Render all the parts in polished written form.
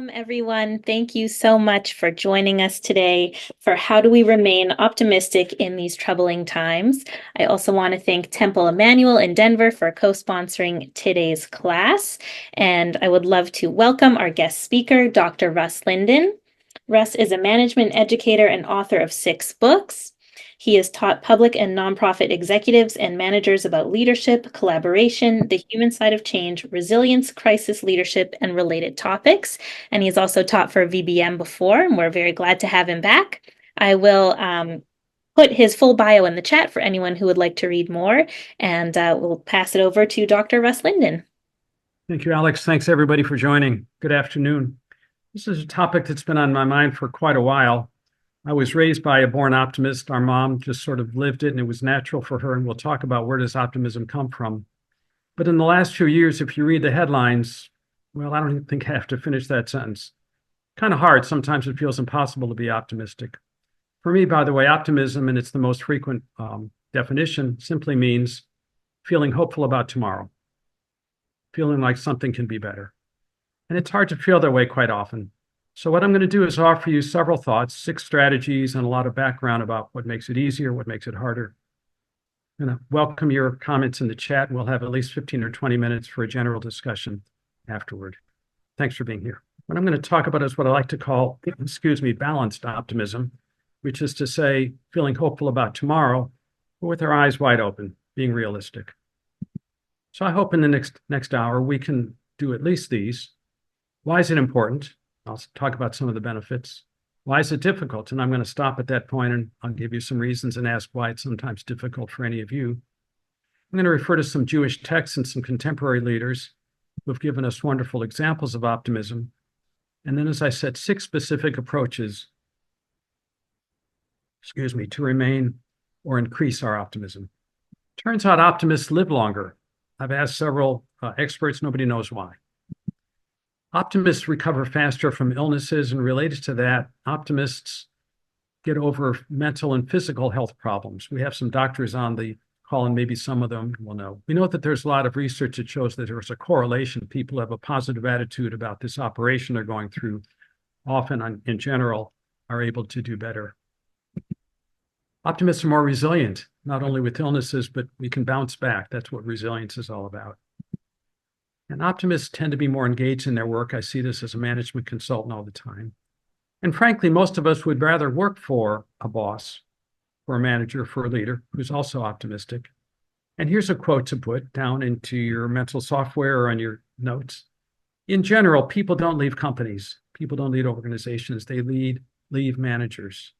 Welcome, everyone. Thank you so much for joining us today for How Do We Remain Optimistic in These Troubling Times. I also want to thank Temple Emmanuel in Denver for co-sponsoring today's class. And I would love to welcome our guest speaker, Dr. Russ Linden. Russ is a management educator and author of 6 books. He has taught public and nonprofit executives and managers about leadership, collaboration, the human side of change, resilience, crisis leadership, and related topics. And he's also taught for VBM before, and we're very glad to have him back. I will put his full bio in the chat for anyone who would like to read more, and we'll pass it over to Dr. Russ Linden. Thank you, Alex. Thanks, everybody, for joining. Good afternoon. This is a topic that's been on my mind for quite a while. I was raised by a born optimist. Our mom just sort of lived it, and it was natural for her. And we'll talk about where does optimism come from. But in the last few years, if you read the headlines, well, I don't even think I have to finish that sentence. Kind of hard. Sometimes it feels impossible to be optimistic. For me, by the way, optimism, and it's the most frequent definition, simply means feeling hopeful about tomorrow, feeling like something can be better. And it's hard to feel that way quite often. So what I'm going to do is offer you several thoughts, 6 strategies, and a lot of background about what makes it easier, what makes it harder. I'm going to welcome your comments in the chat, and we'll have at least 15 or 20 minutes for a general discussion afterward. Thanks for being here. What I'm going to talk about is what I like to call, balanced optimism, which is to say, feeling hopeful about tomorrow, but with our eyes wide open, being realistic. So I hope in the next hour we can do at least these. Why is it important? I'll talk about some of the benefits. Why is it difficult? And I'm going to stop at that point, and I'll give you some reasons and ask why it's sometimes difficult for any of you. I'm going to refer to some Jewish texts and some contemporary leaders who have given us wonderful examples of optimism. And then, as I said, 6 specific approaches, to remain or increase our optimism. Turns out optimists live longer. I've asked several experts, nobody knows why. Optimists recover faster from illnesses, and related to that, optimists get over mental and physical health problems. We have some doctors on the call, and maybe some of them will know. We know that there's a lot of research that shows that there's a correlation. People who have a positive attitude about this operation they're going through, often in general, are able to do better. Optimists are more resilient, not only with illnesses, but we can bounce back. That's what resilience is all about. And optimists tend to be more engaged in their work. I see this as a management consultant all the time. And frankly, most of us would rather work for a boss, for a manager, for a leader who's also optimistic. And here's a quote to put down into your mental software or on your notes. In general, people don't leave companies. People don't leave organizations. They leave managers.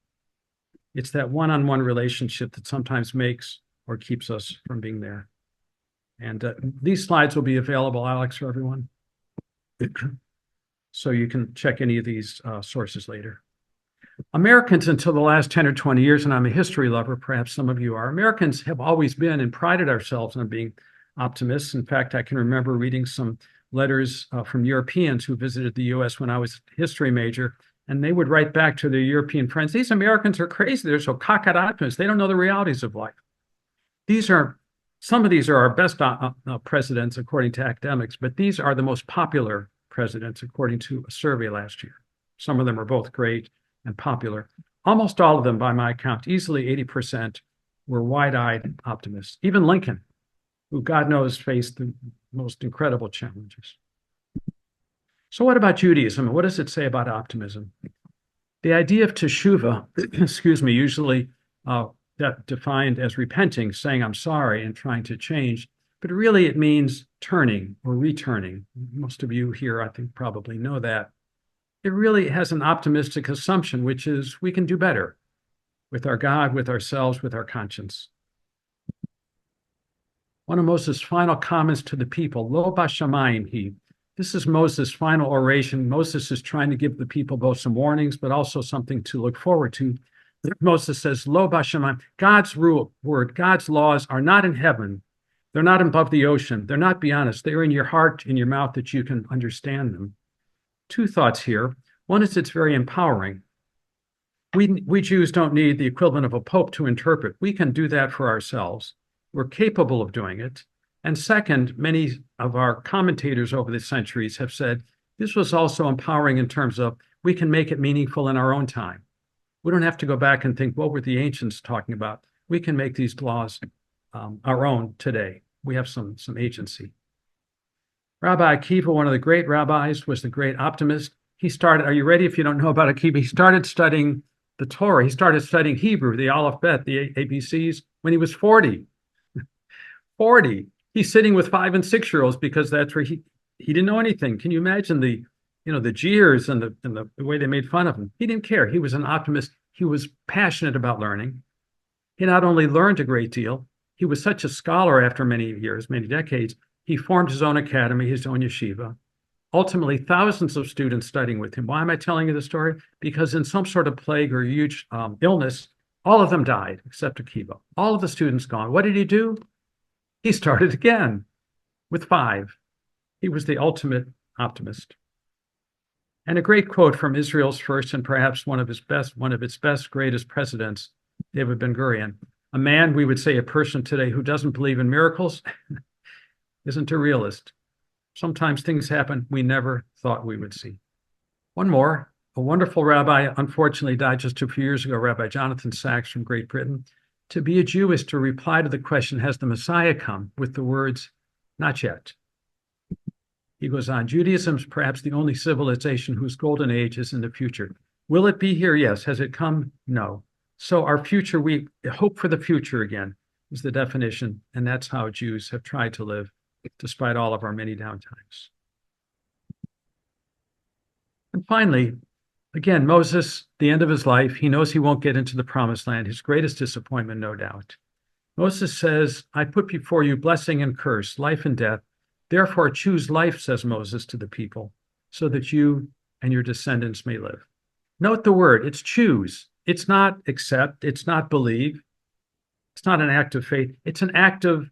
It's that one-on-one relationship that sometimes makes or keeps us from being there. And these slides will be available, Alex, for everyone. So you can check any of these sources later. Americans, until the last 10 or 20 years, and I'm a history lover, perhaps some of you are, Americans have always been and prided ourselves on being optimists. In fact, I can remember reading some letters from Europeans who visited the US when I was a history major, and they would write back to their European friends, these Americans are crazy. They're so cockeyed optimists. They don't know the realities of life. Some of these are our best presidents, according to academics, but these are the most popular presidents, according to a survey last year. Some of them are both great and popular. Almost all of them, by my count, easily 80%, were wide-eyed optimists. Even Lincoln, who God knows faced the most incredible challenges. So what about Judaism? What does it say about optimism? The idea of teshuvah, usually that defined as repenting, saying I'm sorry and trying to change, but really it means turning or returning. Most of you here, I think, probably know that. It really has an optimistic assumption, which is we can do better with our God, with ourselves, with our conscience. One of Moses' final comments to the people, Lo bashamayim he. This is Moses' final oration. Moses is trying to give the people both some warnings, but also something to look forward to. Moses says, Lo bashamayim, God's word, God's laws are not in heaven. They're not above the ocean. They're not beyond us. They're in your heart, in your mouth, that you can understand them. 2 thoughts here. One is it's very empowering. We Jews don't need the equivalent of a pope to interpret. We can do that for ourselves. We're capable of doing it. And second, many of our commentators over the centuries have said This was also empowering in terms of we can make it meaningful in our own time. We don't have to go back and think, what were the ancients talking about? We can make these laws our own today. We have some agency. Rabbi Akiva, one of the great rabbis, was the great optimist. He started, are you ready if you don't know about Akiva? He started studying the Torah. He started studying Hebrew, the Aleph Bet, the ABCs, when he was 40. 40. He's sitting with 5- and 6-year-olds because that's where he didn't know anything. Can you imagine the jeers and the way they made fun of him? He didn't care. He was an optimist. He was passionate about learning. He not only learned a great deal, he was such a scholar after many years, many decades. He formed his own academy, his own yeshiva. Ultimately, thousands of students studying with him. Why am I telling you the story? Because in some sort of plague or huge illness, all of them died except Akiva. All of the students gone. What did he do? He started again with 5. He was the ultimate optimist. And a great quote from Israel's first and perhaps one of its best, greatest presidents, David Ben-Gurion, a man, we would say a person today who doesn't believe in miracles, isn't a realist. Sometimes things happen we never thought we would see. One more, a wonderful rabbi, unfortunately died just a few years ago, Rabbi Jonathan Sachs from Great Britain. To be a Jew is to reply to the question, has the Messiah come, with the words, not yet. He goes on, Judaism is perhaps the only civilization whose golden age is in the future. Will it be here? Yes. Has it come? No. So our future, we hope for the future again, is the definition. And that's how Jews have tried to live, despite all of our many downtimes. And finally, again, Moses, the end of his life, he knows he won't get into the promised land, his greatest disappointment, no doubt. Moses says, I put before you blessing and curse, life and death. Therefore, choose life, says Moses to the people, so that you and your descendants may live. Note the word, it's choose. It's not accept. It's not believe. It's not an act of faith. It's an act of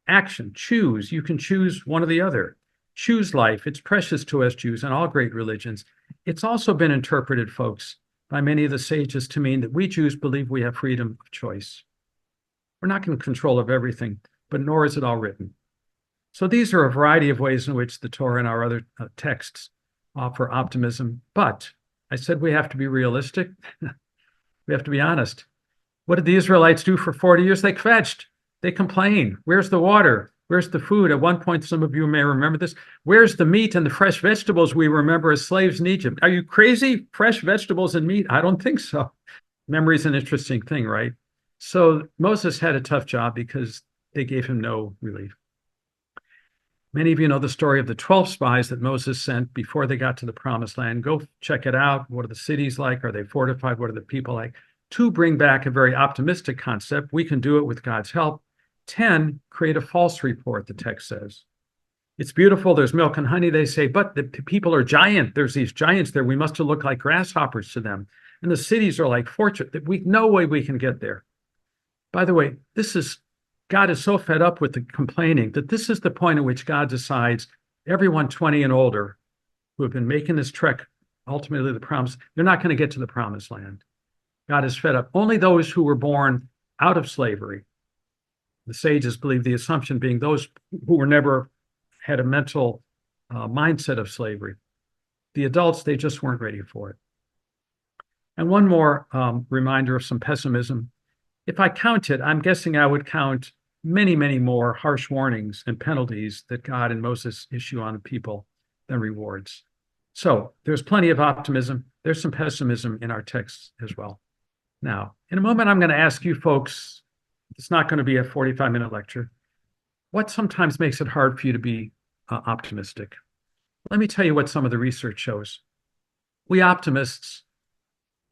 action. Choose. You can choose one or the other. Choose life. It's precious to us Jews and all great religions. It's also been interpreted, folks, by many of the sages to mean that we Jews believe we have freedom of choice. We're not in control of everything, but nor is it all written. So these are a variety of ways in which the Torah and our other texts offer optimism. But I said we have to be realistic. We have to be honest. What did the Israelites do for 40 years? They kvetched. They complained. Where's the water? Where's the food? At one point, some of you may remember this. Where's the meat and the fresh vegetables we remember as slaves in Egypt? Are you crazy? Fresh vegetables and meat? I don't think so. Memory is an interesting thing, right? So Moses had a tough job because they gave him no relief. Many of you know the story of the 12 spies that Moses sent before they got to the promised land. Go check it out. What are the cities like? Are they fortified? What are the people like? To bring back a very optimistic concept, we can do it with God's help. 10, create a false report, the text says. It's beautiful. There's milk and honey, they say, but the people are giant. There's these giants there. We must look like grasshoppers to them. And the cities are like fortress. No way we can get there. By the way, God is so fed up with the complaining that this is the point at which God decides everyone 20 and older who have been making this trek, ultimately the promise, they're not going to get to the promised land. God is fed up. Only those who were born out of slavery. The sages believe the assumption being those who were never had a mental mindset of slavery. The adults, they just weren't ready for it. And one more reminder of some pessimism. If I counted, I'm guessing I would count many, many more harsh warnings and penalties that God and Moses issue on the people than rewards. So there's plenty of optimism. There's some pessimism in our texts as well. Now, in a moment, I'm going to ask you folks, it's not going to be a 45-minute lecture, what sometimes makes it hard for you to be optimistic? Let me tell you what some of the research shows. We optimists,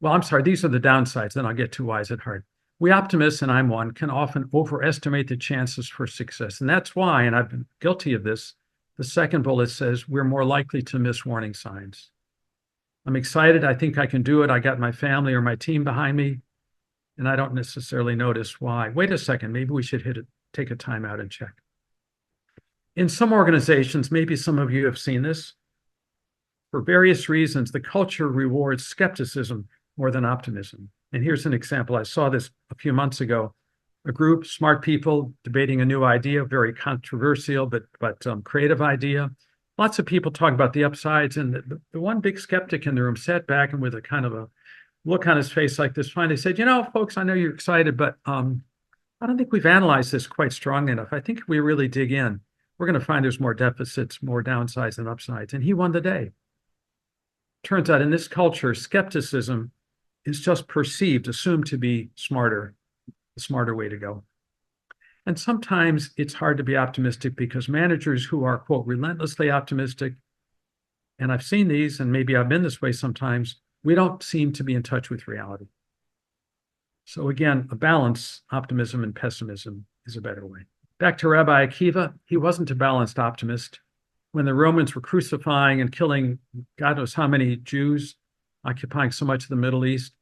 these are the downsides, then I'll get to why is it hard. We optimists, and I'm one, can often overestimate the chances for success. And that's why, and I've been guilty of this, the second bullet says we're more likely to miss warning signs. I'm excited. I think I can do it. I got my family or my team behind me, and I don't necessarily notice why. Wait a second. Maybe we should take a time out and check. In some organizations, maybe some of you have seen this, for various reasons, the culture rewards skepticism more than optimism. And here's an example. I saw this a few months ago. A group, smart people, debating a new idea, very controversial but creative idea. lots of people talk about the upsides, and the one big skeptic in the room sat back and with a kind of a look on his face like this, finally said, folks, I know you're excited, but I don't think we've analyzed this quite strong enough. I think if we really dig in, we're going to find there's more deficits, more downsides than upsides. And he won the day. Turns out in this culture, skepticism is just perceived, assumed to be smarter, the smarter way to go. And sometimes it's hard to be optimistic because managers who are, quote, relentlessly optimistic, and I've seen these, and maybe I've been this way sometimes, we don't seem to be in touch with reality. So again, a balance, optimism and pessimism, is a better way. Back to Rabbi Akiva, he wasn't a balanced optimist. When the Romans were crucifying and killing God knows how many Jews, occupying so much of the Middle East,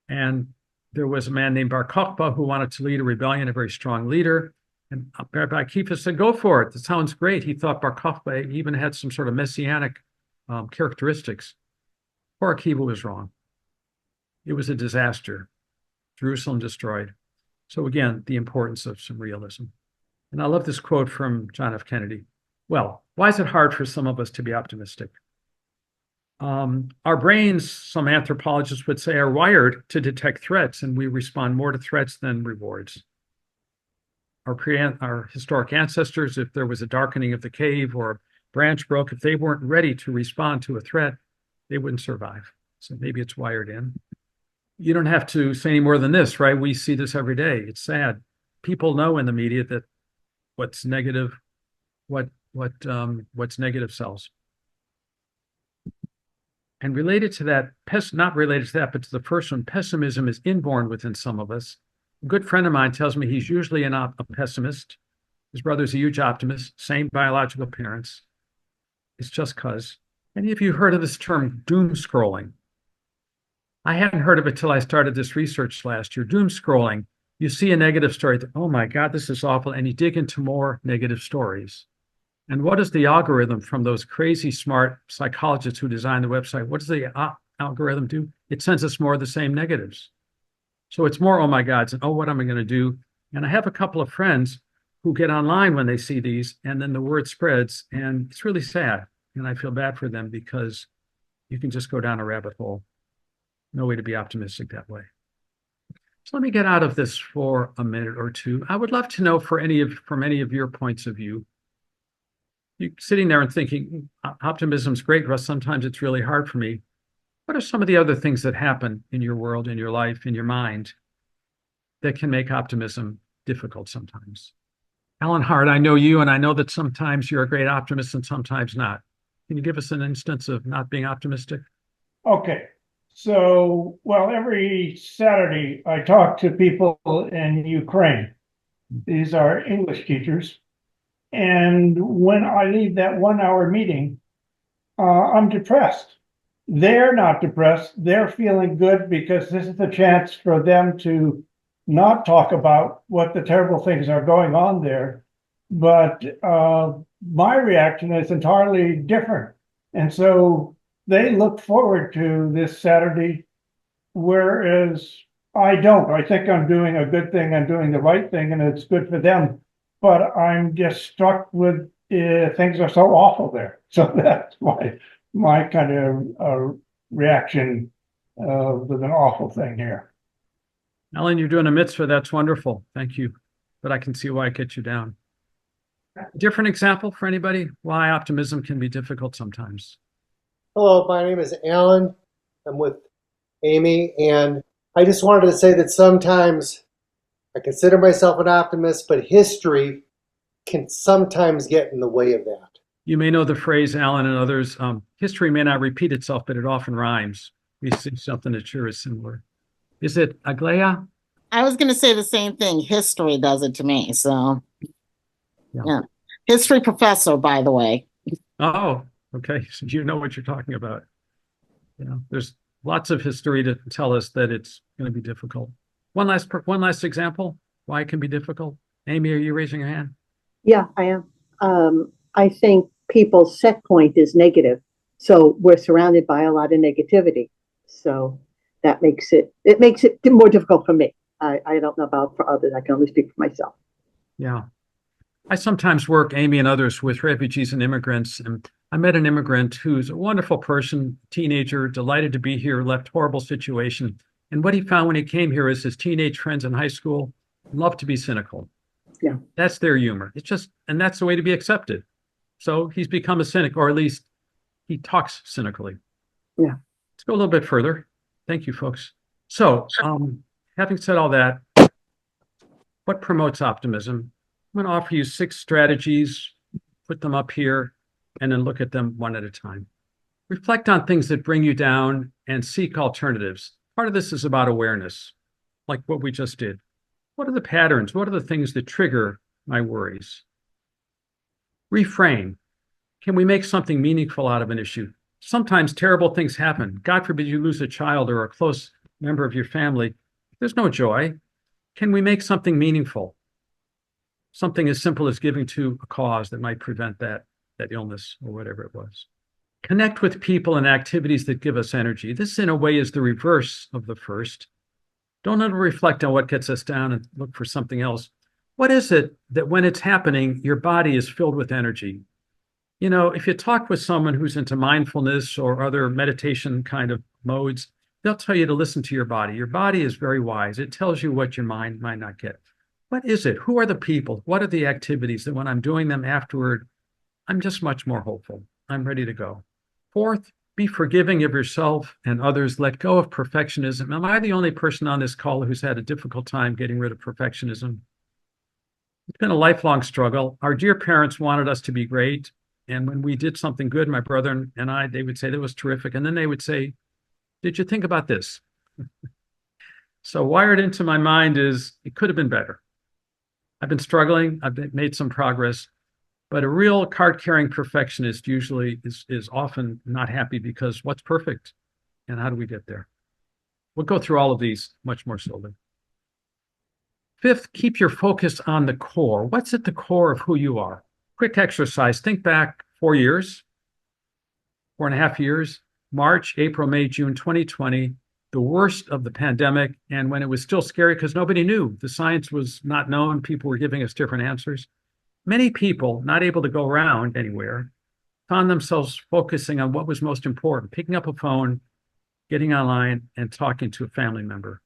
and there was a man named Bar Kokhba who wanted to lead a rebellion, a very strong leader. And Rabbi Akiva said, go for it. That sounds great. He thought Bar Kokhba even had some sort of messianic characteristics. Bar Akiva was wrong. It was a disaster. Jerusalem destroyed. So again, the importance of some realism. And I love this quote from John F. Kennedy. Well, why is it hard for some of us to be optimistic? Our brains, some anthropologists would say, are wired to detect threats, and we respond more to threats than rewards. Our historic ancestors, if there was a darkening of the cave or a branch broke, if they weren't ready to respond to a threat, they wouldn't survive. So maybe it's wired in. You don't have to say any more than this, right? We see this every day. It's sad. People know in the media that what's negative, what's negative sells. And related to that, not related to that, but to the first one, pessimism is inborn within some of us. A good friend of mine tells me he's usually a pessimist. His brother's a huge optimist, same biological parents. It's just cause. Any of you heard of this term, doom scrolling? I hadn't heard of it till I started this research last year. Doom scrolling, you see a negative story, oh my God, this is awful, and you dig into more negative stories. And what does the algorithm from those crazy smart psychologists who designed the website, what does the algorithm do? It sends us more of the same negatives. So it's more, oh my God, and oh, what am I going to do? And I have a couple of friends who get online when they see these, and then the word spreads, and it's really sad. And I feel bad for them because you can just go down a rabbit hole. No way to be optimistic that way. So let me get out of this for a minute or two. I would love to know from any of your points of view, you sitting there and thinking, optimism's great, Russ, sometimes it's really hard for me. What are some of the other things that happen in your world, in your life, in your mind, that can make optimism difficult sometimes? Alan Hart, I know you, and I know that sometimes you're a great optimist and sometimes not. Can you give us an instance of not being optimistic? Okay. So, well, every Saturday I talk to people in Ukraine. These are English teachers. And when I leave that 1 hour meeting, I'm depressed. They're not depressed. They're feeling good because this is the chance for them to not talk about what the terrible things are going on there. But my reaction is entirely different. And so they look forward to this Saturday, whereas I don't. I think I'm doing a good thing. I'm doing the right thing, and it's good for them. But I'm just struck with things are so awful there. So that's my kind of reaction with an awful thing here. Alan, you're doing a mitzvah. That's wonderful. Thank you. But I can see why it gets you down. Different example for anybody? Why optimism can be difficult sometimes. Hello, my name is Alan. I'm with Amy, and I just wanted to say that sometimes I consider myself an optimist, but history can sometimes get in the way of that. You may know the phrase, Alan and others, history may not repeat itself, but it often rhymes. We see something that sure is similar. Is it Aglaia? I was going to say the same thing. History does it to me. So, yeah. History professor, by the way. Oh, okay. So you know what you're talking about. There's lots of history to tell us that it's going to be difficult. One last example why it can be difficult. Amy, are you raising your hand? Yeah, I am. I think people's set point is negative. So we're surrounded by a lot of negativity. So that makes it more difficult for me. I don't know about for others. I can only speak for myself. Yeah. I sometimes work, Amy and others, with refugees and immigrants. And I met an immigrant who's a wonderful person, teenager, delighted to be here, left horrible situation. And what he found when he came here is his teenage friends in high school love to be cynical. Yeah. That's their humor. It's just, and that's the way to be accepted. So he's become a cynic, or at least he talks cynically. Yeah. Let's go a little bit further. Thank you, folks. So, having said all that, what promotes optimism? I'm going to offer you 6 strategies, put them up here, and then look at them one at a time. Reflect on things that bring you down and seek alternatives. Part of this is about awareness, like what we just did. What are the patterns? What are the things that trigger my worries? Reframe. Can we make something meaningful out of an issue? Sometimes terrible things happen. God forbid you lose a child or a close member of your family. There's no joy. Can we make something meaningful? Something as simple as giving to a cause that might prevent that illness or whatever it was. Connect with people and activities that give us energy. This, in a way, is the reverse of the first. Don't ever reflect on what gets us down and look for something else. What is it that when it's happening, your body is filled with energy? You know, if you talk with someone who's into mindfulness or other meditation kind of modes, they'll tell you to listen to your body. Your body is very wise. It tells you what your mind might not get. What is it? Who are the people? What are the activities that when I'm doing them afterward, I'm just much more hopeful. I'm ready to go. 4th, be forgiving of yourself and others. Let go of perfectionism. Am I the only person on this call who's had a difficult time getting rid of perfectionism? It's been a lifelong struggle. Our dear parents wanted us to be great. And when we did something good, my brother and I, they would say that was terrific. And then they would say, did you think about this? So wired into my mind is, it could have been better. I've been struggling. I've made some progress. But a real card-carrying perfectionist usually is often not happy because what's perfect? And how do we get there? We'll go through all of these much more slowly. 5th, keep your focus on the core. What's at the core of who you are? Quick exercise. Think back 4 years, 4.5 years, March, April, May, June 2020, the worst of the pandemic, and when it was still scary because nobody knew. The science was not known. People were giving us different answers. Many people, not able to go around anywhere, found themselves focusing on what was most important, picking up a phone, getting online, and talking to a family member,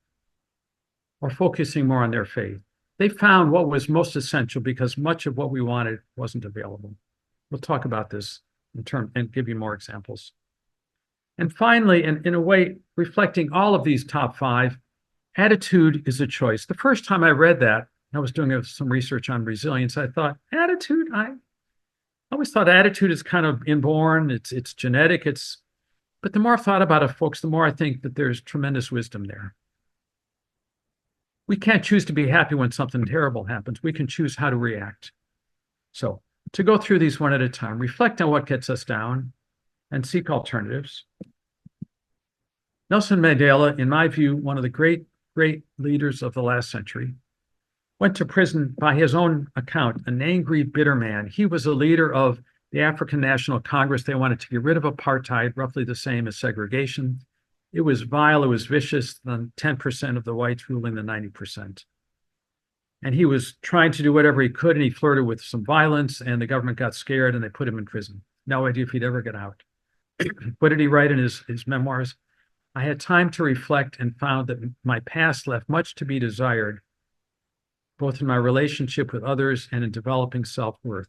or focusing more on their faith. They found what was most essential because much of what we wanted wasn't available. We'll talk about this and give you more examples. And finally, in a way, reflecting all of these top 5, attitude is a choice. The first time I read that, I was doing some research on resilience. I thought, attitude? I always thought attitude is kind of inborn. It's genetic. But the more I've thought about it, folks, the more I think that there's tremendous wisdom there. We can't choose to be happy when something terrible happens. We can choose how to react. So to go through these one at a time, reflect on what gets us down and seek alternatives. Nelson Mandela, in my view, one of the great leaders of the last century, went to prison by his own account, an angry, bitter man. He was a leader of the African National Congress. They wanted to get rid of apartheid, roughly the same as segregation. It was vile, it was vicious, the 10% of the whites ruling the 90%. And he was trying to do whatever he could, and he flirted with some violence, and the government got scared, and they put him in prison. No idea if he'd ever get out. What did he write in his memoirs? I had time to reflect and found that my past left much to be desired, both in my relationship with others and in developing self-worth.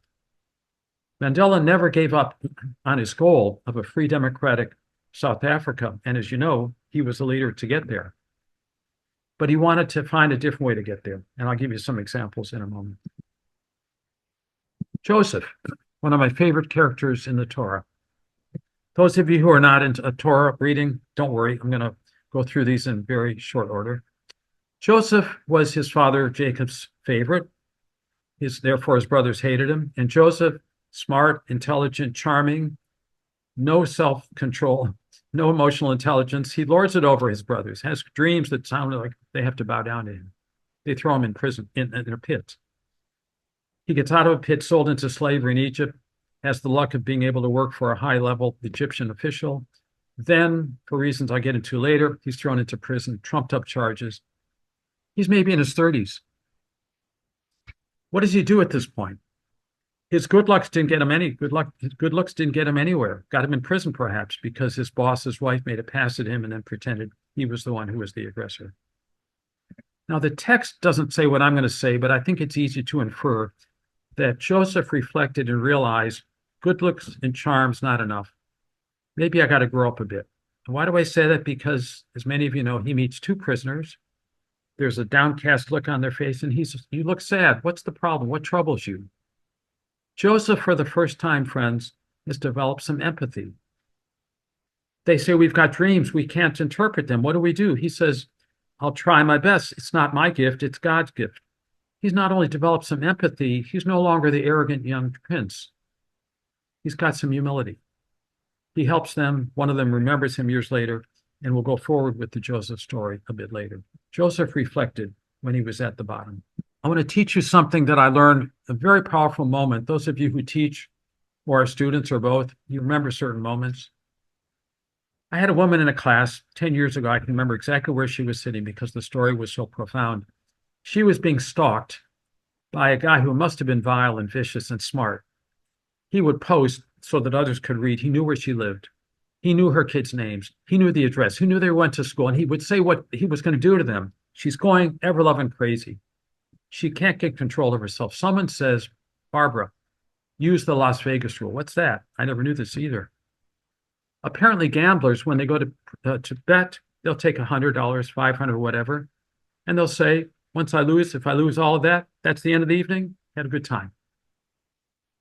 Mandela never gave up on his goal of a free democratic South Africa. And as you know, he was a leader to get there. But he wanted to find a different way to get there. And I'll give you some examples in a moment. Joseph, one of my favorite characters in the Torah. Those of you who are not into a Torah reading, don't worry. I'm going to go through these in very short order. Joseph was his father Jacob's favorite. Therefore, his brothers hated him. And Joseph, smart, intelligent, charming, no self-control, no emotional intelligence. He lords it over his brothers, has dreams that sound like they have to bow down to him. They throw him in prison, in a pit. He gets out of a pit, sold into slavery in Egypt, has the luck of being able to work for a high-level Egyptian official. Then, for reasons I'll get into later, he's thrown into prison, trumped-up charges. He's maybe in his 30s. What does he do at this point? His good looks didn't get him any good looks didn't get him anywhere. Got him in prison, perhaps, because his boss's wife made a pass at him and then pretended he was the one who was the aggressor. Now, the text doesn't say what I'm going to say, but I think it's easy to infer that Joseph reflected and realized good looks and charm's not enough. Maybe I got to grow up a bit. And why do I say that? Because, as many of you know, he meets two prisoners. There's a downcast look on their face, and you look sad. What's the problem? What troubles you? Joseph, for the first time, friends, has developed some empathy. They say, we've got dreams. We can't interpret them. What do? He says, I'll try my best. It's not my gift. It's God's gift. He's not only developed some empathy, he's no longer the arrogant young prince. He's got some humility. He helps them. One of them remembers him years later, and we'll go forward with the Joseph story a bit later. Joseph reflected when he was at the bottom. I want to teach you something that I learned, a very powerful moment. Those of you who teach or are students or both, you remember certain moments. I had a woman in a class 10 years ago. I can remember exactly where she was sitting because the story was so profound. She was being stalked by a guy who must have been vile and vicious and smart. He would post so that others could read. He knew where she lived. He knew her kids' names. He knew the address. He knew they went to school, and he would say what he was going to do to them. She's going ever-loving crazy. She can't get control of herself. Someone says, Barbara, use the Las Vegas rule. What's that? I never knew this either. Apparently, gamblers, when they go to bet, they'll take $100, $500, whatever, and they'll say, once I lose, if I lose all of that, that's the end of the evening. Had a good time.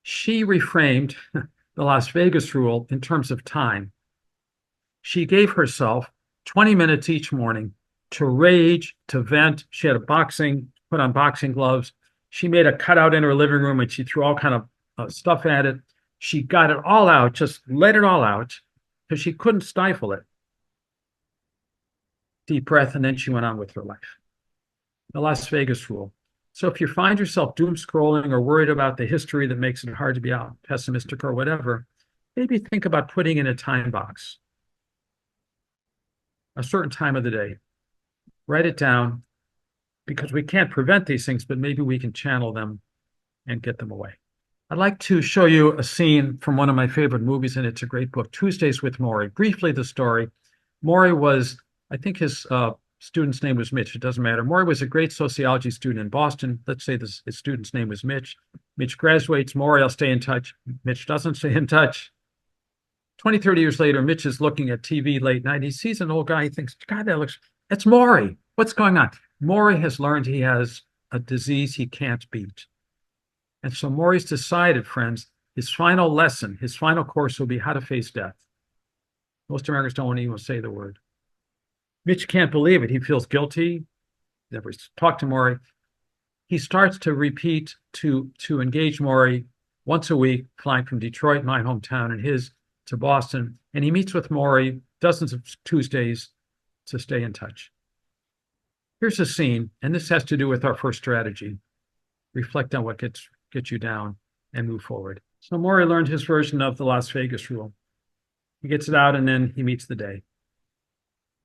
She reframed the Las Vegas rule in terms of time. She gave herself 20 minutes each morning to rage, to vent. She had put on boxing gloves. She made a cutout in her living room and she threw all kind of stuff at it. She got it all out, just let it all out because she couldn't stifle it. Deep breath, and then she went on with her life. The Las Vegas rule. So if you find yourself doom scrolling or worried about the history that makes it hard to be out pessimistic or whatever, maybe think about putting in a time box, a certain time of the day. Write it down, because we can't prevent these things, but maybe we can channel them and get them away. I'd like to show you a scene from one of my favorite movies, and it's a great book, Tuesdays with Morrie. Briefly, the story. Morrie was, I think his student's name was Mitch. It doesn't matter. Morrie was a great sociology student in Boston. Let's say his student's name was Mitch. Mitch graduates. Morrie, I'll stay in touch. Mitch doesn't stay in touch. 20, 30 years later, Mitch is looking at TV late night. He sees an old guy. He thinks, God, it's Morrie. What's going on? Morrie has learned he has a disease he can't beat. And so Morrie's decided, friends, his final lesson, his final course will be how to face death. Most Americans don't want to even say the word. Mitch can't believe it. He feels guilty. Never talked to Morrie. He starts to repeat to engage Morrie once a week, flying from Detroit, my hometown, and his to Boston. And he meets with Morrie dozens of Tuesdays to stay in touch. Here's a scene, and this has to do with our first strategy. Reflect on what gets you down and move forward. So Morrie learned his version of the Las Vegas rule. He gets it out, and then he meets the day.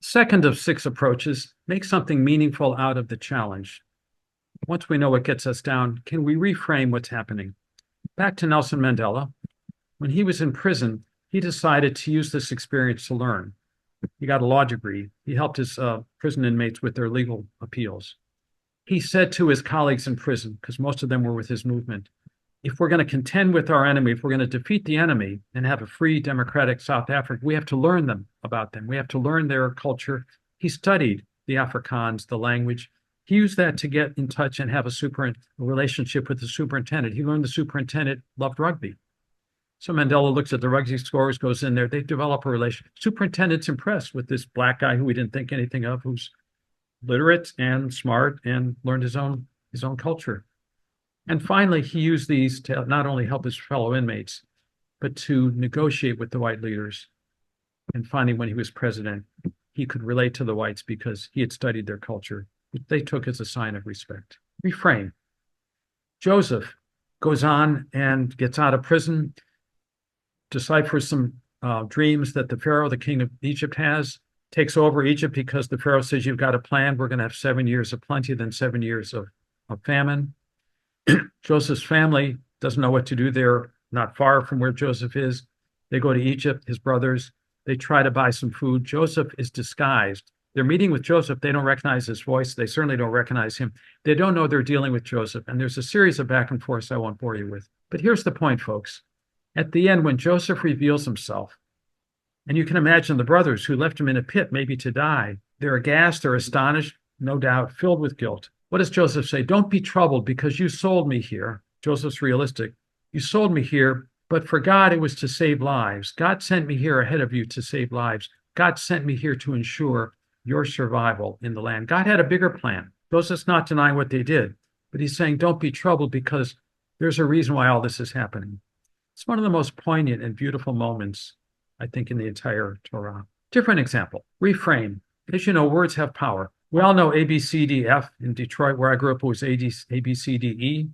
Second of 6 approaches, make something meaningful out of the challenge. Once we know what gets us down, can we reframe what's happening? Back to Nelson Mandela. When he was in prison, he decided to use this experience to learn. He got a law degree. He helped his prison inmates with their legal appeals. He said to his colleagues in prison, because most of them were with his movement, if we're going to contend with our enemy, if we're going to defeat the enemy and have a free, democratic South Africa, we have to learn about them. We have to learn their culture. He studied the Afrikaans, the language. He used that to get in touch and have a relationship with the superintendent. He learned the superintendent loved rugby. So Mandela looks at the rugby scores, goes in there. They develop a relationship. Superintendent's impressed with this black guy who we didn't think anything of, who's literate and smart and learned his own culture. And finally, he used these to not only help his fellow inmates, but to negotiate with the white leaders. And finally, when he was president, he could relate to the whites because he had studied their culture, which they took as a sign of respect. Reframe. Joseph goes on and gets out of prison, deciphers some dreams that the Pharaoh, the king of Egypt, has, takes over Egypt because the Pharaoh says, you've got a plan. We're going to have 7 years of plenty, then 7 years of famine. Joseph's family doesn't know what to do. They're not far from where Joseph is. They go to Egypt, his brothers. They try to buy some food. Joseph is disguised. They're meeting with Joseph. They don't recognize his voice. They certainly don't recognize him. They don't know they're dealing with Joseph. And there's a series of back and forths I won't bore you with. But here's the point, folks. At the end, when Joseph reveals himself, and you can imagine the brothers who left him in a pit, maybe to die, they're aghast, they're astonished, no doubt, filled with guilt. What does Joseph say? Don't be troubled because you sold me here. Joseph's realistic. You sold me here, but for God, it was to save lives. God sent me here ahead of you to save lives. God sent me here to ensure your survival in the land. God had a bigger plan. Joseph's not denying what they did, but he's saying, don't be troubled because there's a reason why all this is happening. It's one of the most poignant and beautiful moments, I think, in the entire Torah. Different example, reframe. As you know, words have power. We all know A, B, C, D, F. In Detroit, where I grew up, it was A, B, C, D, E.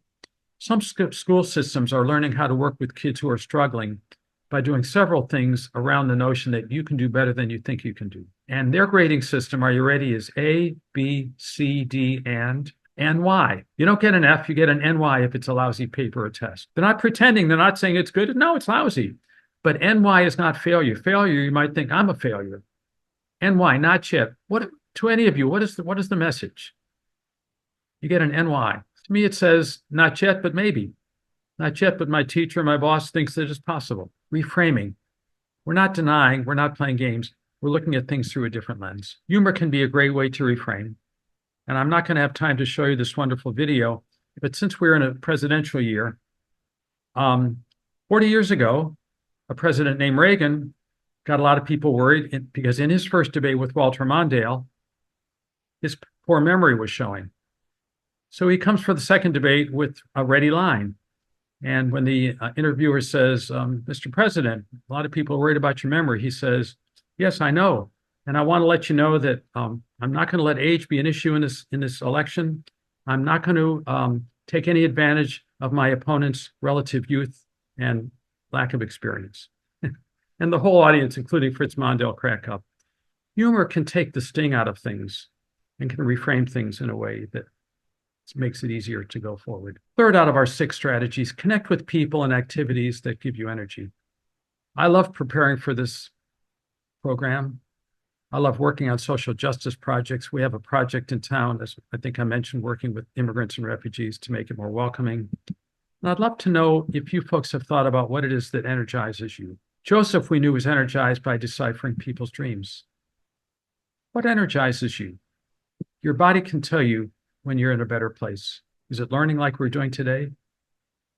Some school systems are learning how to work with kids who are struggling by doing several things around the notion that you can do better than you think you can do. And their grading system, are you ready, is A, B, C, D, and Y. You don't get an F, you get an NY if it's a lousy paper or test. They're not pretending, they're not saying it's good. No, it's lousy. But NY is not failure. Failure, you might think, I'm a failure. NY, not yet. What, to any of you, what is the message? You get an NY. To me, it says, not yet, but maybe. Not yet, but my teacher, my boss thinks that it's possible. Reframing. We're not denying, we're not playing games. We're looking at things through a different lens. Humor can be a great way to reframe. And I'm not going to have time to show you this wonderful video, but since we're in a presidential year, 40 years ago, a president named Reagan got a lot of people worried because in his first debate with Walter Mondale, his poor memory was showing. So he comes for the second debate with a ready line. And when the interviewer says, Mr. President, a lot of people are worried about your memory, he says, yes, I know. And I want to let you know that I'm not going to let age be an issue in this election. I'm not going to take any advantage of my opponent's relative youth and lack of experience. And the whole audience, including Fritz Mondale, crack up. Humor can take the sting out of things and can reframe things in a way that makes it easier to go forward. Third out of our 6 strategies, connect with people and activities that give you energy. I love preparing for this program. I love working on social justice projects. We have a project in town, as I think I mentioned, working with immigrants and refugees to make it more welcoming. And I'd love to know if you folks have thought about what it is that energizes you. Joseph, we knew, was energized by deciphering people's dreams. What energizes you? Your body can tell you when you're in a better place. Is it learning like we're doing today?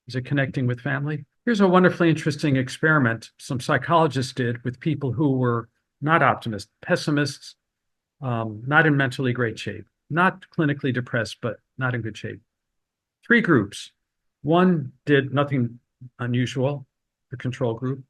Is it connecting with family? Here's a wonderfully interesting experiment some psychologists did with people who were not optimists, pessimists, not in mentally great shape, not clinically depressed, but not in good shape. 3 groups. One did nothing unusual, the control group.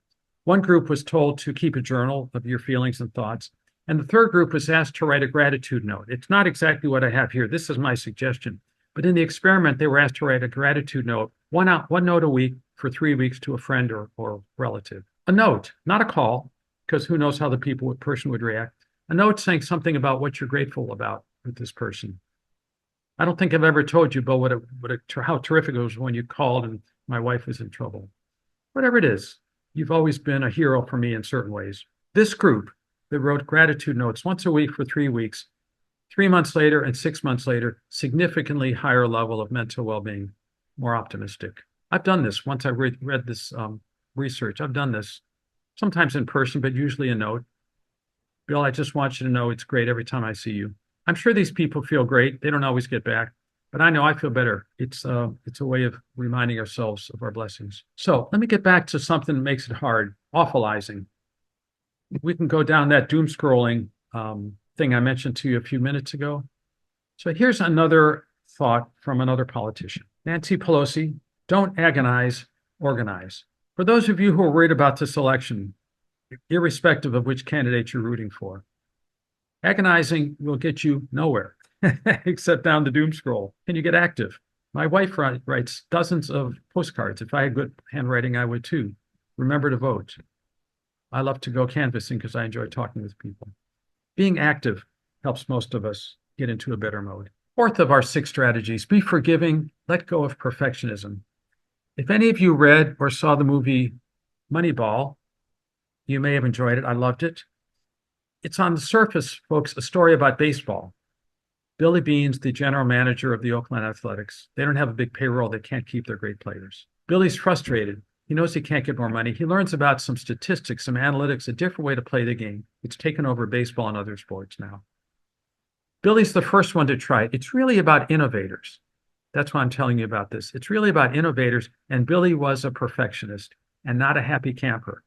One group was told to keep a journal of your feelings and thoughts. And the third group was asked to write a gratitude note. It's not exactly what I have here. This is my suggestion. But in the experiment, they were asked to write a gratitude note, one note a week for 3 weeks to a friend or relative. A note, not a call, because who knows how the person would react. A note saying something about what you're grateful about with this person. I don't think I've ever told you, Bill, how terrific it was when you called and my wife was in trouble. Whatever it is, you've always been a hero for me in certain ways. This group that wrote gratitude notes once a week for 3 weeks, 3 months later and 6 months later, significantly higher level of mental well-being, more optimistic. I've done this once I read this research. I've done this sometimes in person, but usually a note. Bill, I just want you to know it's great every time I see you. I'm sure these people feel great. They don't always get back, but I know I feel better. It's a way of reminding ourselves of our blessings. So let me get back to something that makes it hard, awfulizing. We can go down that doom scrolling thing I mentioned to you a few minutes ago. So here's another thought from another politician. Nancy Pelosi, don't agonize, organize. For those of you who are worried about this election, irrespective of which candidate you're rooting for, agonizing will get you nowhere, except down the doom scroll. Can you get active? My wife writes dozens of postcards. If I had good handwriting, I would too. Remember to vote. I love to go canvassing because I enjoy talking with people. Being active helps most of us get into a better mode. Fourth of our 6 strategies, be forgiving, let go of perfectionism. If any of you read or saw the movie Moneyball, you may have enjoyed it. I loved it. It's on the surface, folks, a story about baseball. Billy Beane's the general manager of the Oakland Athletics. They don't have a big payroll. They can't keep their great players. Billy's frustrated. He knows he can't get more money. He learns about some statistics, some analytics, a different way to play the game. It's taken over baseball and other sports now. Billy's the first one to try it. It's really about innovators. That's why I'm telling you about this. It's really about innovators. And Billy was a perfectionist and not a happy camper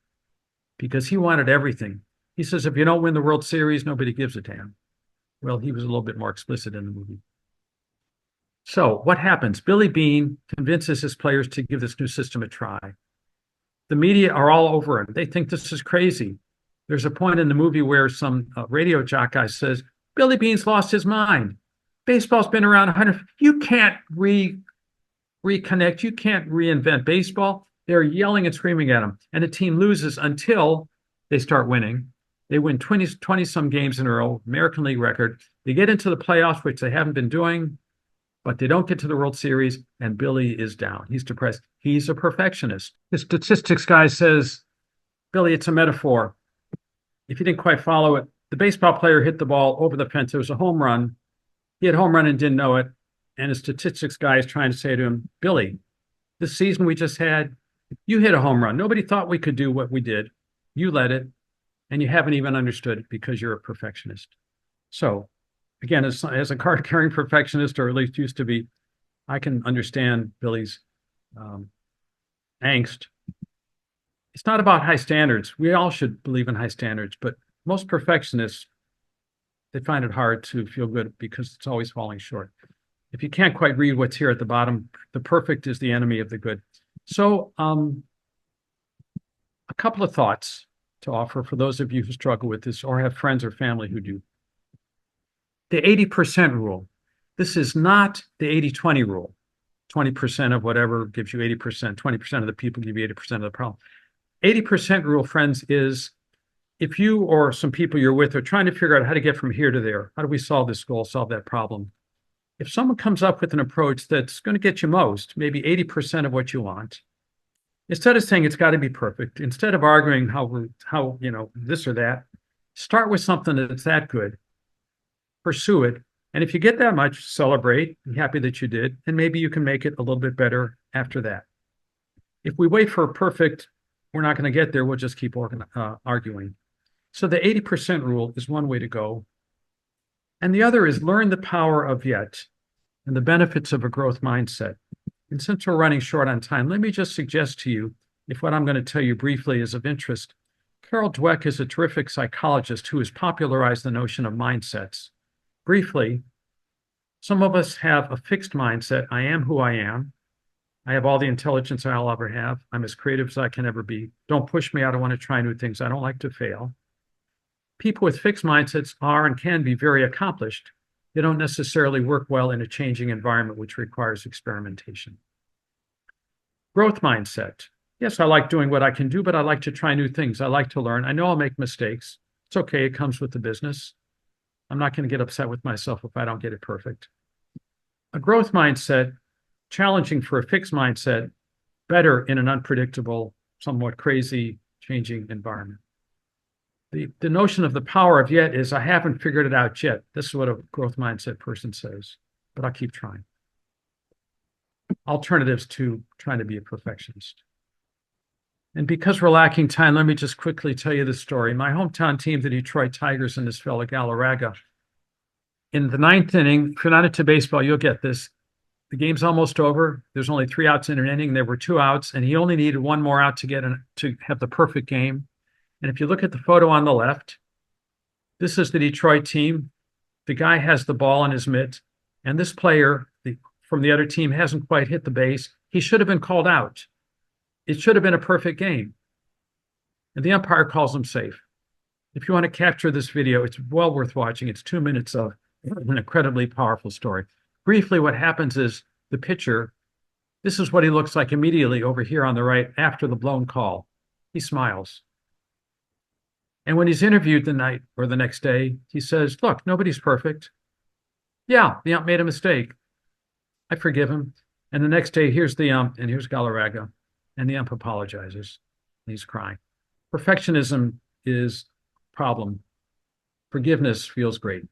because he wanted everything. He says, if you don't win the World Series, nobody gives a damn. Well, he was a little bit more explicit in the movie. So what happens? Billy Beane convinces his players to give this new system a try. The media are all over him. They think this is crazy. There's a point in the movie where some radio jock guy says, Billy Beane's lost his mind. Baseball's been around 100. You can't reconnect. You can't reinvent baseball. They're yelling and screaming at him. And the team loses until they start winning. They win 20 some games in a row, American League record. They get into the playoffs, which they haven't been doing, but they don't get to the World Series, and Billy is down. He's depressed. He's a perfectionist. The statistics guy says, Billy, it's a metaphor. If you didn't quite follow it, the baseball player hit the ball over the fence. It was a home run. He had home run and didn't know it. And the statistics guy is trying to say to him, Billy, this season we just had, you hit a home run. Nobody thought we could do what we did. You let it. And you haven't even understood it because you're a perfectionist. So again, as a card-carrying perfectionist, or at least used to be, I can understand Billy's angst. It's not about high standards. We all should believe in high standards, but most perfectionists, they find it hard to feel good because it's always falling short. If you can't quite read what's here at the bottom, the perfect is the enemy of the good. So a couple of thoughts to offer for those of you who struggle with this or have friends or family who do. The 80% rule. This is not the 80-20 rule. 20% of whatever gives you 80%. 20% of the people give you 80% of the problem. 80% rule, friends, is if you or some people you're with are trying to figure out how to get from here to there, how do we solve this goal, solve that problem? If someone comes up with an approach that's going to get you most, maybe 80% of what you want, instead of saying it's got to be perfect, instead of arguing how this or that, start with something that's that good. Pursue it. And if you get that much, celebrate, be happy that you did, and maybe you can make it a little bit better after that. If we wait for a perfect, we're not going to get there. We'll just keep arguing. So the 80% rule is one way to go. And the other is learn the power of yet and the benefits of a growth mindset. And since we're running short on time, let me just suggest to you, if what I'm going to tell you briefly is of interest, Carol Dweck is a terrific psychologist who has popularized the notion of mindsets. Briefly, some of us have a fixed mindset. I am who I am. I have all the intelligence I'll ever have. I'm as creative as I can ever be. Don't push me. I don't want to try new things. I don't like to fail. People with fixed mindsets are and can be very accomplished. They don't necessarily work well in a changing environment, which requires experimentation. Growth mindset. Yes, I like doing what I can do, but I like to try new things. I like to learn. I know I'll make mistakes. It's okay. It comes with the business. I'm not going to get upset with myself if I don't get it perfect. A growth mindset, challenging for a fixed mindset, better in an unpredictable, somewhat crazy, changing environment. The notion of the power of yet is I haven't figured it out yet. This is what a growth mindset person says, but I'll keep trying. Alternatives to trying to be a perfectionist. And because we're lacking time, let me just quickly tell you the story. My hometown team, the Detroit Tigers, and this fellow Galarraga, in the ninth inning, if you're not into baseball, you'll get this. The game's almost over. There's only 3 outs in an inning. There were 2 outs, and he only needed 1 more out to have the perfect game. And if you look at the photo on the left, this is the Detroit team. The guy has the ball in his mitt, and this player from the other team hasn't quite hit the base. He should have been called out. It should have been a perfect game. And the umpire calls him safe. If you want to capture this video, it's well worth watching. It's 2 minutes of an incredibly powerful story. Briefly, what happens is the pitcher, this is what he looks like immediately over here on the right after the blown call. He smiles. And when he's interviewed the night or the next day, he says, look, nobody's perfect. Yeah, the ump made a mistake. I forgive him. And the next day, here's the ump, and here's Galarraga, and the ump apologizes. And he's crying. Perfectionism is a problem. Forgiveness feels great.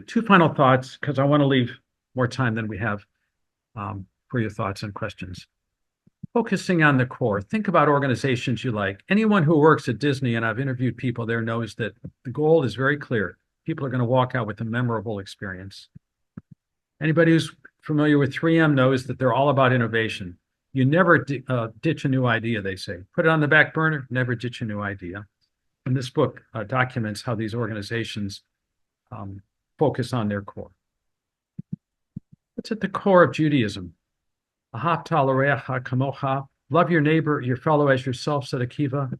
Two final thoughts, because I want to leave more time than we have for your thoughts and questions. Focusing on the core. Think about organizations you like. Anyone who works at Disney, and I've interviewed people there, knows that the goal is very clear. People are going to walk out with a memorable experience. Anybody who's familiar with 3M knows that they're all about innovation. You never ditch a new idea, they say. Put it on the back burner, never ditch a new idea. And this book documents how these organizations focus on their core. What's at the core of Judaism? Ahavta l'reacha kamocha. Love your neighbor, your fellow as yourself, said Hatikva.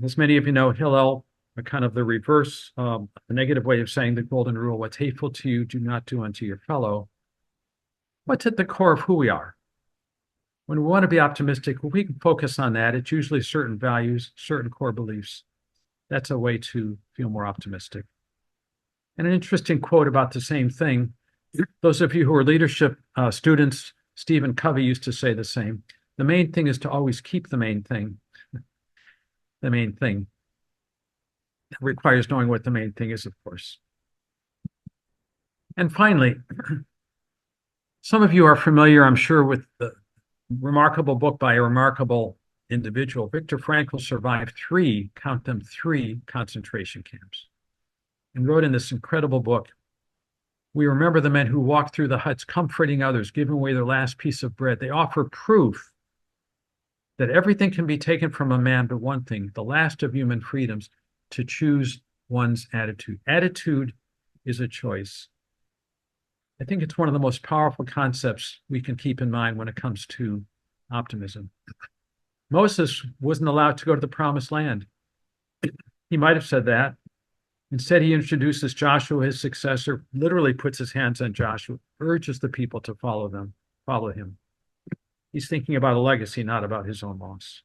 As many of you know, Hillel, kind of the reverse, the negative way of saying the golden rule, what's hateful to you, do not do unto your fellow. What's at the core of who we are? When we want to be optimistic, we can focus on that. It's usually certain values, certain core beliefs. That's a way to feel more optimistic. And an interesting quote about the same thing. Those of you who are leadership students, Stephen Covey used to say the same. The main thing is to always keep the main thing. The main thing. It requires knowing what the main thing is, of course. And finally, some of you are familiar, I'm sure, with the remarkable book by a remarkable individual. Viktor Frankl survived count them, three concentration camps, and wrote in this incredible book, we remember the men who walked through the huts, comforting others, giving away their last piece of bread. They offer proof that everything can be taken from a man, but one thing, the last of human freedoms, to choose one's attitude. Attitude is a choice. I think it's one of the most powerful concepts we can keep in mind when it comes to optimism. Moses wasn't allowed to go to the promised land. He might have said that. Instead, he introduces Joshua, his successor, literally puts his hands on Joshua, urges the people to follow him. He's thinking about a legacy, not about his own loss.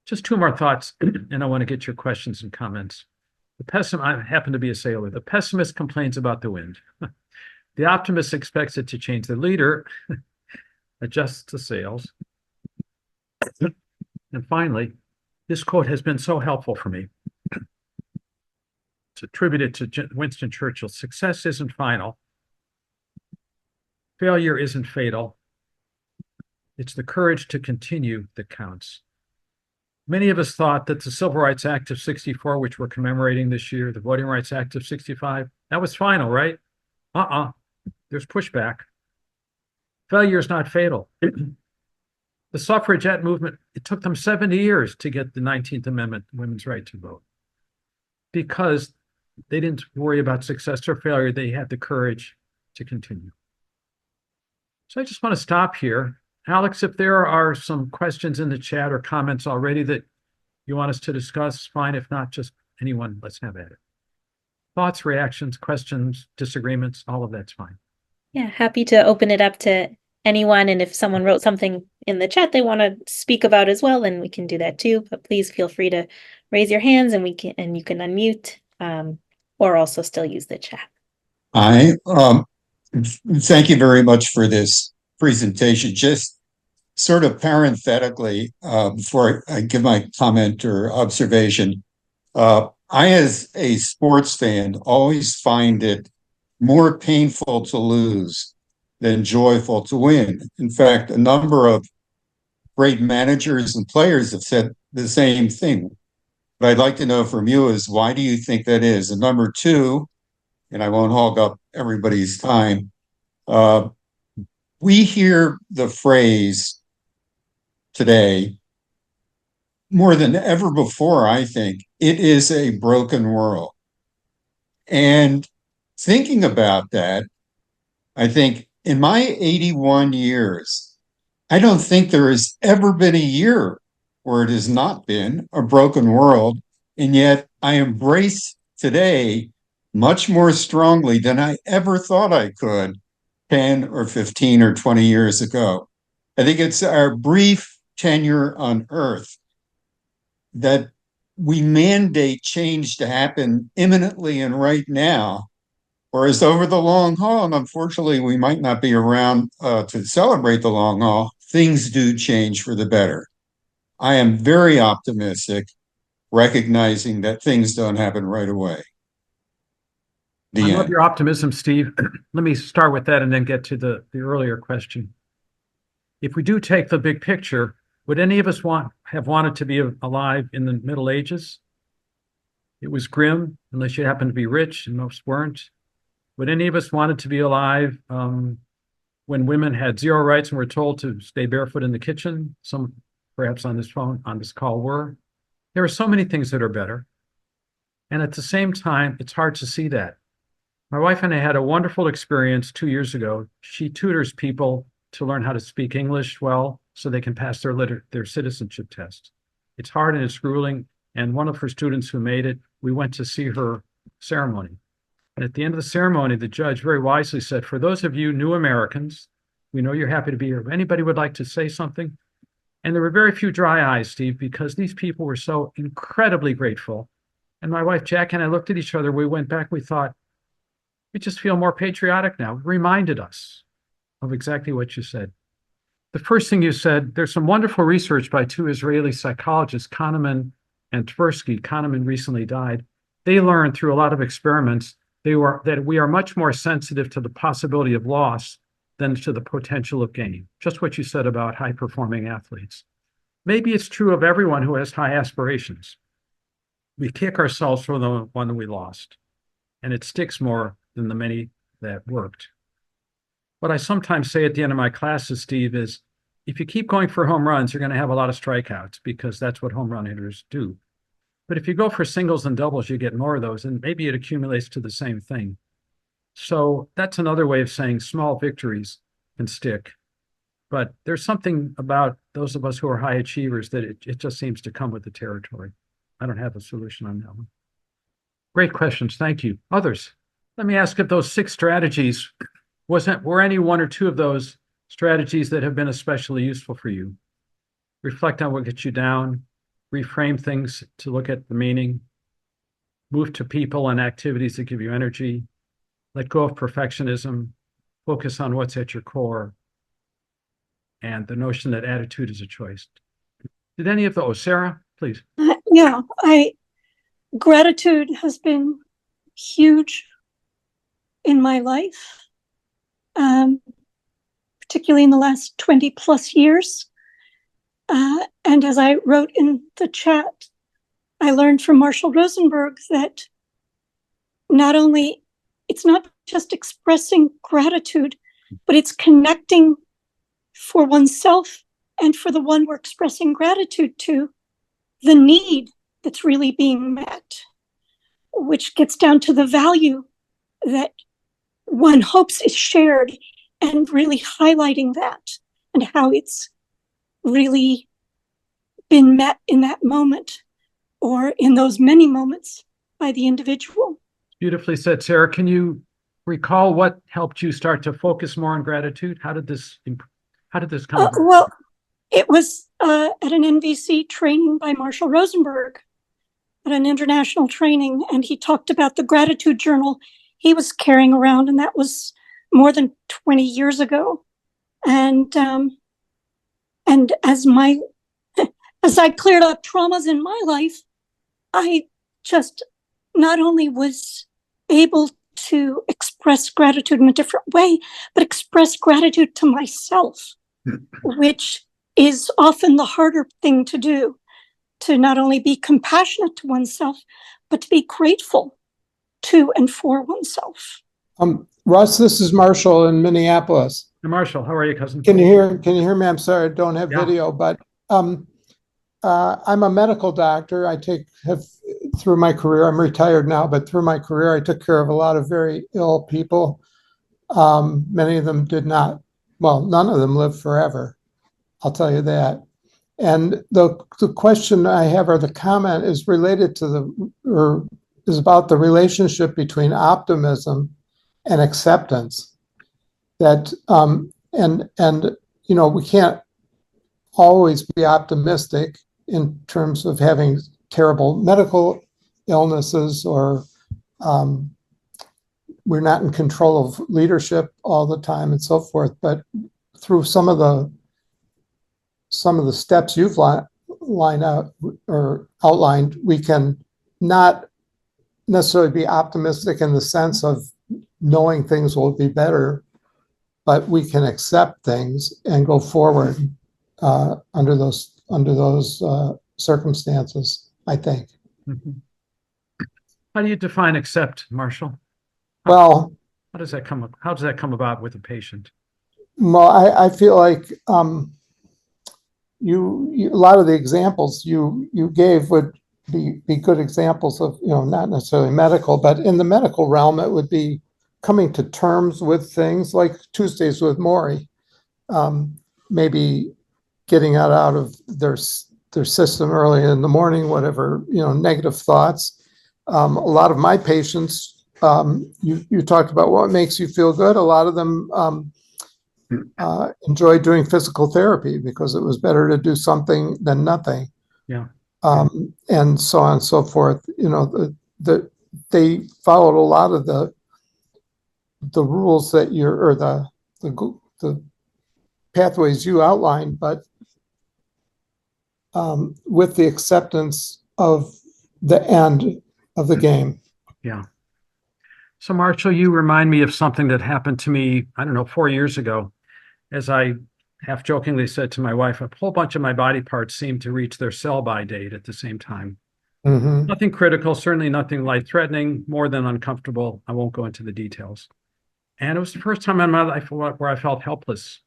Just two more thoughts, and I want to get your questions and comments. I happen to be a sailor. The pessimist complains about the wind. The optimist expects it to change. The leader adjusts the sails. And finally, this quote has been so helpful for me. It's attributed to Winston Churchill. Success isn't final. Failure isn't fatal. It's the courage to continue that counts. Many of us thought that the Civil Rights Act of 64, which we're commemorating this year, the Voting Rights Act of 65, that was final, right? There's pushback. Failure is not fatal. The suffragette movement, it took them 70 years to get the 19th Amendment, women's right to vote. Because they didn't worry about success or failure, they had the courage to continue. So I just want to stop here. Alex, if there are some questions in the chat or comments already that you want us to discuss, fine. If not, just anyone, let's have at it. Thoughts, reactions, questions, disagreements, all of that's fine. Yeah, happy to open it up to anyone. And if someone wrote something in the chat they want to speak about as well, then we can do that too. But please feel free to raise your hands and you can unmute or also still use the chat. Thank you very much for this presentation. Just sort of parenthetically, before I give my comment or observation, I, as a sports fan, always find it more painful to lose than joyful to win. In fact, a number of great managers and players have said the same thing. What I'd like to know from you is, why do you think that is? And number two, and I won't hog up everybody's time, we hear the phrase today more than ever before, I think, it is a broken world. And thinking about that, I think in my 81 years, I don't think there has ever been a year where it has not been a broken world. And yet I embrace today much more strongly than I ever thought I could 10 or 15 or 20 years ago. I think it's our brief tenure on Earth that we mandate change to happen imminently and right now. Whereas over the long haul, and unfortunately we might not be around to celebrate the long haul, things do change for the better. I am very optimistic, recognizing that things don't happen right away. I The love end. your optimism, Steve. Let me start with that and then get to the earlier question. If we do take the big picture, would any of us have wanted to be alive in the Middle Ages? It was grim, unless you happened to be rich, and most weren't. Would any of us wanted to be alive when women had zero rights and were told to stay barefoot in the kitchen? Some perhaps on this call were. There are so many things that are better. And at the same time, it's hard to see that. My wife and I had a wonderful experience 2 years ago. She tutors people to learn how to speak English well so they can pass their citizenship test. It's hard and it's grueling. And one of her students who made it, we went to see her ceremony. And at the end of the ceremony, the judge very wisely said, for those of you new Americans, we know you're happy to be here. If anybody would like to say something? And there were very few dry eyes, Steve, because these people were so incredibly grateful. And my wife, Jack, and I looked at each other. We went back. We thought, we just feel more patriotic now. It reminded us of exactly what you said. The first thing you said, there's some wonderful research by two Israeli psychologists, Kahneman and Tversky. Kahneman recently died. They learned through a lot of experiments that we are much more sensitive to the possibility of loss than to the potential of gain. Just what you said about high-performing athletes. Maybe it's true of everyone who has high aspirations. We kick ourselves for the one we lost, and it sticks more than the many that worked. What I sometimes say at the end of my classes, Steve, is if you keep going for home runs, you're going to have a lot of strikeouts because that's what home run hitters do. But if you go for singles and doubles, you get more of those, and maybe it accumulates to the same thing. So that's another way of saying small victories can stick. But there's something about those of us who are high achievers that it just seems to come with the territory. I don't have a solution on that one. Great questions. Thank you. Others? Let me ask if those 6 strategies, were any one or two of those strategies that have been especially useful for you? Reflect on what gets you down, reframe things to look at the meaning, move to people and activities that give you energy, let go of perfectionism, focus on what's at your core, and the notion that attitude is a choice. Did any of those? Sarah, please. Yeah, gratitude has been huge in my life, particularly in the last 20 plus years. And as I wrote in the chat, I learned from Marshall Rosenberg that it's not just expressing gratitude, but it's connecting for oneself and for the one we're expressing gratitude to, the need that's really being met, which gets down to the value that one hopes is shared, and really highlighting that and how it's really been met in that moment or in those many moments by the individual. Beautifully said, Sarah. Can you recall what helped you start to focus more on gratitude? How did this come about? Well, it was at an NVC training by Marshall Rosenberg, at an international training, and he talked about the gratitude journal he was carrying around, and that was more than 20 years ago. And as I cleared up traumas in my life, I just not only was able to express gratitude in a different way, but express gratitude to myself, which is often the harder thing to do, to not only be compassionate to oneself, but to be grateful to and for oneself. Russ, this is Marshall in Minneapolis. Hey, Marshall, how are you, cousin? Can you hear me? I'm sorry, I don't have video, but I'm a medical doctor. Through my career, I'm retired now, but through my career, I took care of a lot of very ill people. Many of them did not, well, none of them lived forever. I'll tell you that. And the question I have, or the comment, is related to is about the relationship between optimism and acceptance. That we can't always be optimistic in terms of having terrible medical illnesses or we're not in control of leadership all the time and so forth, but through some of the steps you've lined out or outlined, we can not necessarily be optimistic in the sense of knowing things will be better, but we can accept things and go forward under those circumstances, I think. Mm-hmm. How do you define accept, Marshall? Well, how does that come about with a patient? Well, I feel like you a lot of the examples you gave would be good examples of, not necessarily medical, but in the medical realm, it would be coming to terms with things like Tuesdays with Maury, maybe getting out of their system early in the morning, whatever, negative thoughts. A lot of my patients, you talked about what makes you feel good. A lot of them enjoy doing physical therapy because it was better to do something than nothing. Yeah. And so on and so forth. They followed a lot of the rules that or the pathways you outlined, but with the acceptance of the end of the game. Yeah. So Marshall, you remind me of something that happened to me, I don't know, 4 years ago, as I half jokingly said to my wife, a whole bunch of my body parts seemed to reach their sell-by date at the same time. Mm-hmm. Nothing critical, certainly nothing life-threatening, more than uncomfortable. I won't go into the details. And it was the first time in my life where I felt helpless.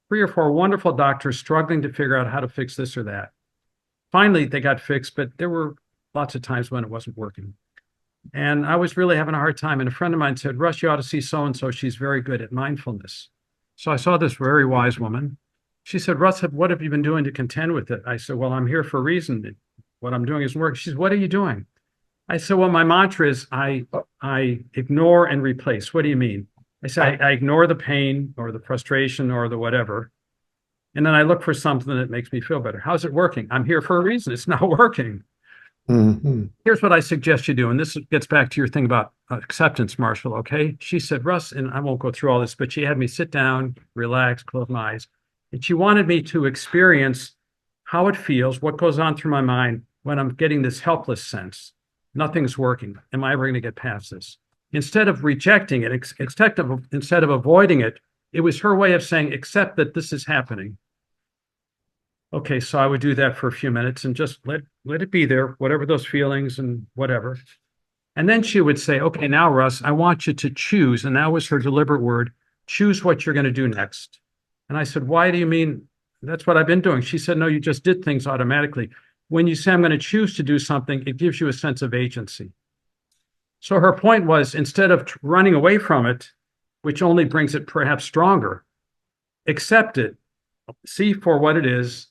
3 or 4 wonderful doctors struggling to figure out how to fix this or that. Finally, they got fixed, but there were lots of times when it wasn't working. And I was really having a hard time. And a friend of mine said, Russ, you ought to see so-and-so. She's very good at mindfulness. So I saw this very wise woman. She said, Russ, what have you been doing to contend with it? I said, well, I'm here for a reason. What I'm doing is work. She said, what are you doing? I said, well, my mantra is I ignore and replace. What do you mean? I said, I ignore the pain or the frustration or the whatever. And then I look for something that makes me feel better. How's it working? I'm here for a reason. It's not working. Mm-hmm. Here's what I suggest you do. And this gets back to your thing about acceptance, Marshall. Okay. She said, Russ, and I won't go through all this, but she had me sit down, relax, close my eyes. And she wanted me to experience how it feels, what goes on through my mind when I'm getting this helpless sense. Nothing's working. Am I ever going to get past this? Instead of rejecting it, instead of avoiding it, it was her way of saying, accept that this is happening. Okay, so I would do that for a few minutes and just let it be there, whatever those feelings and whatever. And then she would say, okay, now, Russ, I want you to choose. And that was her deliberate word, choose what you're going to do next. And I said, why do you mean? That's what I've been doing. She said, no, you just did things automatically. When you say I'm going to choose to do something, it gives you a sense of agency. So her point was, instead of running away from it, which only brings it perhaps stronger, accept it, see for what it is,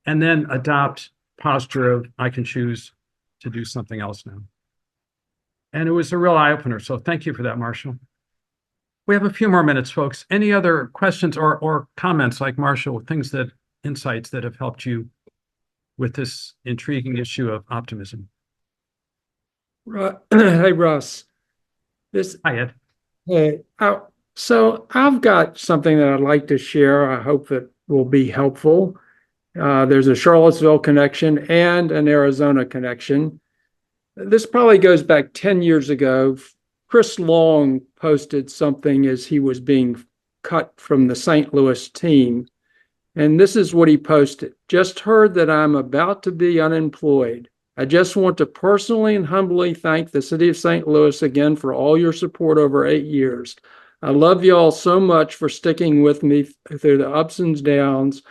and then adopt posture of, I can choose to do something else now. And it was a real eye-opener. So thank you for that, Marshall. We have a few more minutes, folks. Any other questions or comments like Marshall, insights that have helped you with this intriguing issue of optimism? Hey, Russ. Hi, Ed. Hey, so I've got something that I'd like to share. I hope that will be helpful. There's a Charlottesville connection and an Arizona connection. This probably goes back 10 years ago. Chris Long posted something as he was being cut from the St. Louis team. And this is what he posted. Just heard that I'm about to be unemployed. I just want to personally and humbly thank the city of St. Louis again for all your support over 8 years. I love you all so much for sticking with me through the ups and downs.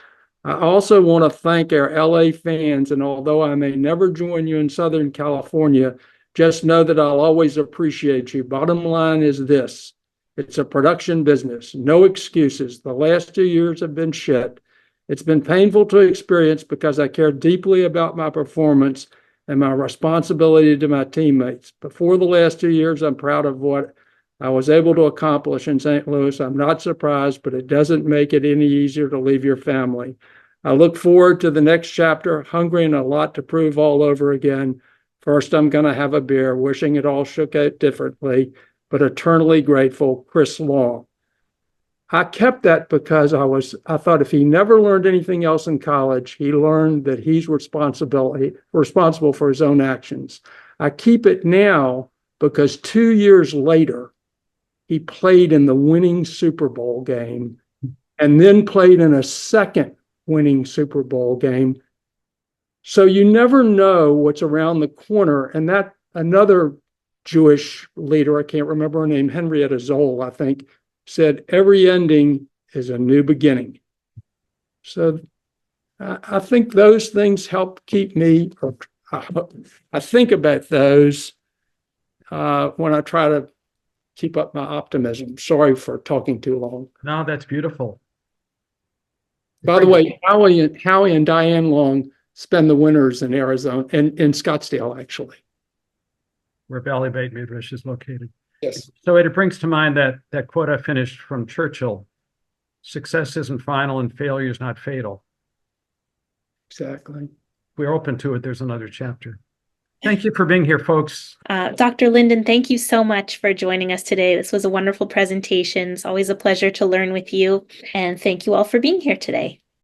I also want to thank our LA fans, and although I may never join you in Southern California, just know that I'll always appreciate you. Bottom line is this. It's a production business. No excuses. The last 2 years have been shit. It's been painful to experience because I care deeply about my performance and my responsibility to my teammates. But for the last 2 years, I'm proud of what I was able to accomplish in St. Louis. I'm not surprised, but it doesn't make it any easier to leave your family. I look forward to the next chapter, hungry and a lot to prove all over again. First, I'm going to have a beer, wishing it all shook out differently. but eternally grateful, Chris Long. I kept that because I thought if he never learned anything else in college, he learned that he's responsible for his own actions. I keep it now because 2 years later, he played in the winning Super Bowl game and then played in a second winning Super Bowl game. So you never know what's around the corner. And that another Jewish leader, I can't remember her name, Henrietta Zoll, I think, said every ending is a new beginning. So I think those things help keep me, I think about those when I try to keep up my optimism. Sorry for talking too long. No, that's beautiful. By the way, Howie and Diane Long spend the winters in Arizona, in Scottsdale, actually. Where Valley Bait Midrash is located. Yes. So it brings to mind that quote I finished from Churchill: "Success isn't final and failure is not fatal." Exactly. If we're open to it, there's another chapter. Thank you for being here, folks. Dr. Linden, thank you so much for joining us today. This was a wonderful presentation. It's always a pleasure to learn with you. And thank you all for being here today.